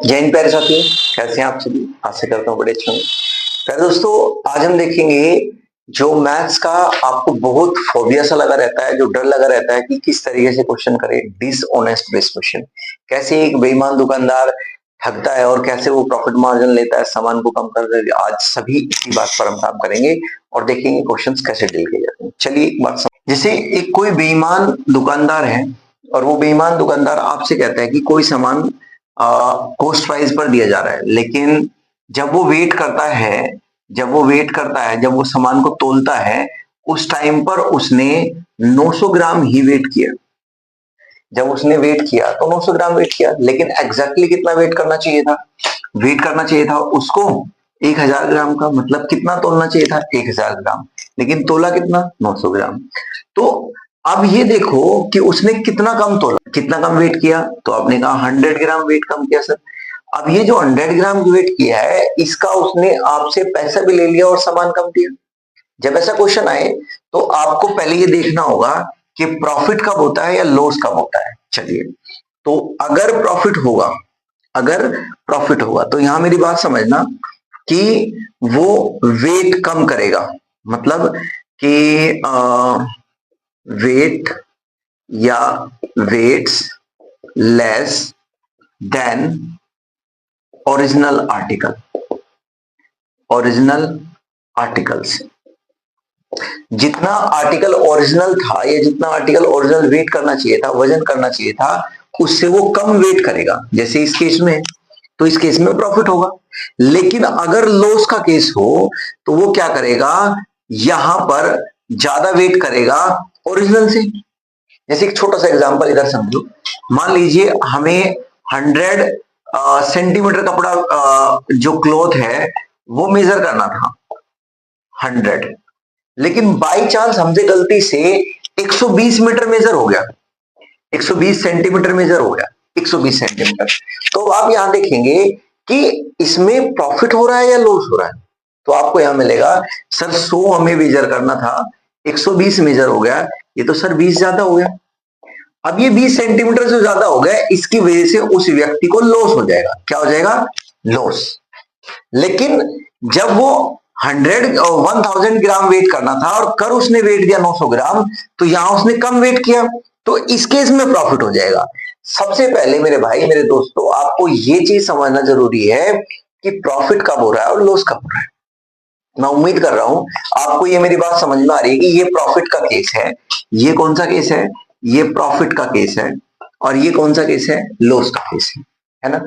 जय हिंद प्यारे साथियों, कैसे हैं आप सभी। आशा करता हूँ बड़े अच्छे होंगे। प्यारे दोस्तों, आज हम देखेंगे जो मैथ्स का आपको बहुत फोबिया सा लगा रहता है, जो डर लगा रहता है कि किस तरीके से क्वेश्चन करे, डिसऑनेस्ट बेस्ड क्वेश्चन। कैसे एक बेईमान दुकानदार ठगता है और कैसे वो प्रॉफिट मार्जिन लेता है सामान को कम कर करके। आज सभी इसी बात पर हम काम करेंगे और देखेंगे क्वेश्चंस कैसे डील किए जाते हैं। चलिए एक बात जैसे एक कोई बेईमान दुकानदार है और वो बेईमान दुकानदार आपसे कहता है कि कोई सामान कॉस्ट प्राइस पर दिया जा रहा है, लेकिन जब वो वेट करता है जब वो सामान को तोलता है, उस टाइम पर उसने 900 ग्राम ही वेट किया। जब उसने वेट किया तो 900 ग्राम वेट किया, लेकिन एग्जैक्टली कितना वेट करना चाहिए था? वेट करना चाहिए था उसको 1000 ग्राम का। मतलब कितना तोलना चाहिए था? 1000 ग्राम, लेकिन तोला कितना? 900 ग्राम। तो अब ये देखो कि उसने कितना कम तोला, कितना कम वेट किया। तो आपने कहा 100 ग्राम वेट कम किया सर। अब ये जो 100 ग्राम वेट किया है, इसका उसने आपसे पैसा भी ले लिया और सामान कम दिया। जब ऐसा क्वेश्चन आए तो आपको पहले ये देखना होगा कि प्रॉफिट कब होता है या लॉस कब होता है। चलिए, तो अगर प्रॉफिट होगा तो यहां मेरी बात समझना कि वो वेट कम करेगा। मतलब कि वेट या weights less than original articles. जितना आर्टिकल ओरिजिनल था या जितना आर्टिकल ओरिजिनल वेट करना चाहिए था, वजन करना चाहिए था, उससे वो कम वेट करेगा। जैसे इस केस में, तो इस केस में प्रॉफिट होगा। लेकिन अगर लॉस का केस हो तो वो क्या करेगा? यहां पर ज्यादा वेट करेगा ओरिजिनल से। जैसे एक छोटा सा एग्जांपल इधर समझो। मान लीजिए हमें 100 सेंटीमीटर कपड़ा, जो क्लॉथ है वो मेजर करना था 100, लेकिन बाई चांस हमसे गलती से 120 मीटर मेजर हो गया, 120 सेंटीमीटर मेजर हो गया, 120 सेंटीमीटर। तो आप यहां देखेंगे कि इसमें प्रॉफिट हो रहा है या लॉस हो रहा है। तो आपको यहां मिलेगा सर 100 हमें मेजर करना था, 120 मेजर हो गया, ये तो सर 20 ज्यादा हो गया। अब ये 20 सेंटीमीटर से ज्यादा हो गया, इसकी वजह से उस व्यक्ति को लॉस हो जाएगा। क्या हो जाएगा? लॉस। लेकिन जब वो 1000 ग्राम वेट करना था और कर उसने वेट दिया 900 ग्राम, तो यहां उसने कम वेट किया, तो इस केस में प्रॉफिट हो जाएगा। सबसे पहले मेरे भाई मेरे दोस्तों, आपको ये चीज समझना जरूरी है कि प्रॉफिट कब हो रहा है और लॉस कब हो रहा है। मैं उम्मीद कर रहा हूं आपको ये मेरी बात समझ में आ रही है कि ये प्रॉफिट का केस है। ये कौन सा केस है? ये प्रॉफिट का केस है। और ये कौन सा केस है? लॉस का केस है ना।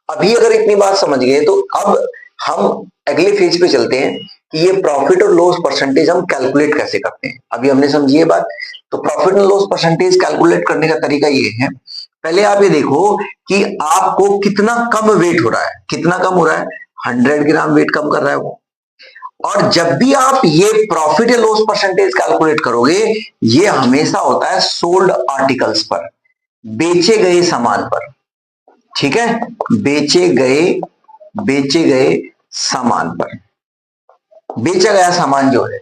अभी अगर इतनी बात समझ गए तो अब हम अगले फेज पे चलते हैं कि ये प्रॉफिट और लॉस परसेंटेज हम कैलकुलेट कैसे करते हैं। अभी हमने समझी ये बात। तो प्रॉफिट और लॉस परसेंटेज कैलकुलेट करने का तरीका ये है। पहले आप ये देखो कि आपको कितना कम वेट हो रहा है। कितना कम हो रहा है? 100 ग्राम वेट कम कर रहा है वो। और जब भी आप ये प्रॉफिट या लॉस परसेंटेज कैलकुलेट करोगे, ये हमेशा होता है सोल्ड आर्टिकल्स पर, बेचे गए सामान पर। ठीक है, बेचे गए सामान पर। बेचा गया सामान जो है,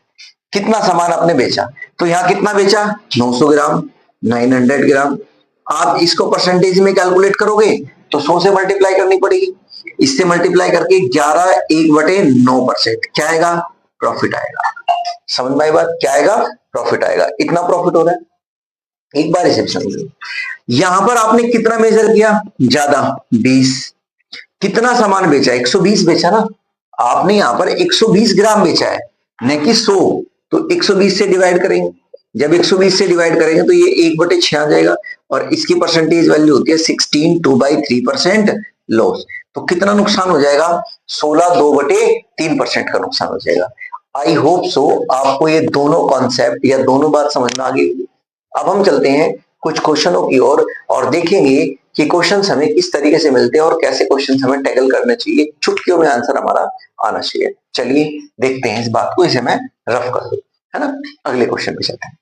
कितना सामान आपने बेचा, तो यहां कितना बेचा? 900 ग्राम, 900 ग्राम। आप इसको परसेंटेज में कैलकुलेट करोगे तो 100 से मल्टीप्लाई करनी पड़ेगी। इससे मल्टीप्लाई करके 11 1/9% क्या आएगा? प्रॉफिट आएगा। समझ में आई बात? क्या आएगा? प्रॉफिट आएगा। इतना प्रॉफिट हो रहा है। एक बार इसे समझिए, यहां पर आपने कितना मेजर किया? ज्यादा, 20। कितना सामान बेचा? 120 बेचा ना। आपने यहां पर 120 ग्राम बेचा है, न कि 100। तो 120 से डिवाइड करेंगे। जब 120 से डिवाइड करेंगे तो ये 1/6 आ जाएगा, और इसकी परसेंटेज वैल्यू होती है 16 2/3% लॉस। तो कितना नुकसान हो जाएगा? 16 2/3% का नुकसान हो जाएगा। आई होप सो आपको ये दोनों कॉन्सेप्ट या दोनों बात समझ में आ गई। अब हम चलते हैं कुछ क्वेश्चनों की ओर और देखेंगे कि क्वेश्चंस हमें किस तरीके से मिलते हैं और कैसे क्वेश्चंस हमें टैकल करने चाहिए। चुटकियों में आंसर हमारा आना चाहिए। चलिए देखते हैं इस बात को, इसे मैं रफ कर दूं, है ना। अगले क्वेश्चन पे चलते हैं।